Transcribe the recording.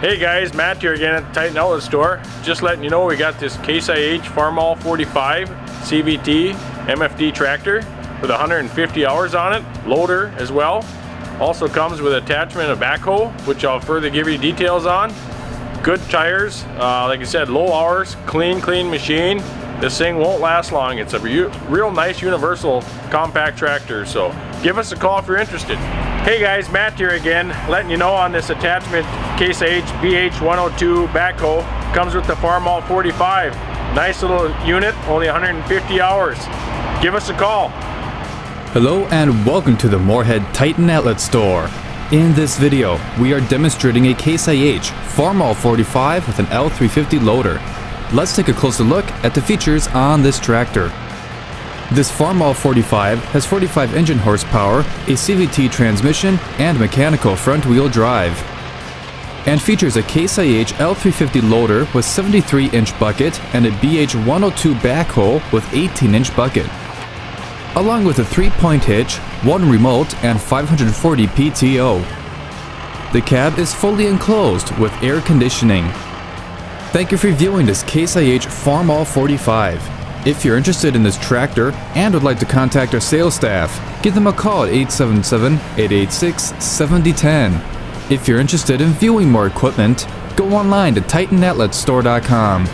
Hey guys, Matt here again at the Untitled Outlet store. Just letting you know we got this Case IH Farmall 45 CVT MFD tractor with 150 hours on it, loader as well. Also comes with attachment of backhoe, which I'll further give you details on. Good tires, like I said, low hours, clean machine. This thing won't last long. It's a real nice universal compact tractor, so give us a call if you're interested. Hey guys, Matt here again, letting you know on this attachment Case IH BH102 backhoe. Comes with the Farmall 45. Nice little unit, only 150 hours. Give us a call. Hello and welcome to the Moorhead-Outlet store. In this video, we are demonstrating a Case IH Farmall 45 with an L350 loader. Let's take a closer look at the features on this tractor. This Farmall 45 has 45 engine horsepower, a CVT transmission, and mechanical front-wheel drive. And features a Case IH L350 loader with 73-inch bucket and a BH102 backhoe with 18-inch bucket. Along with a 3-point hitch, 1 remote, and 540 PTO. The cab is fully enclosed with air conditioning. Thank you for viewing this Case IH Farmall 45. If you're interested in this tractor and would like to contact our sales staff, give them a call at 877-886-7010. If you're interested in viewing more equipment, go online to TitanOutletStore.com.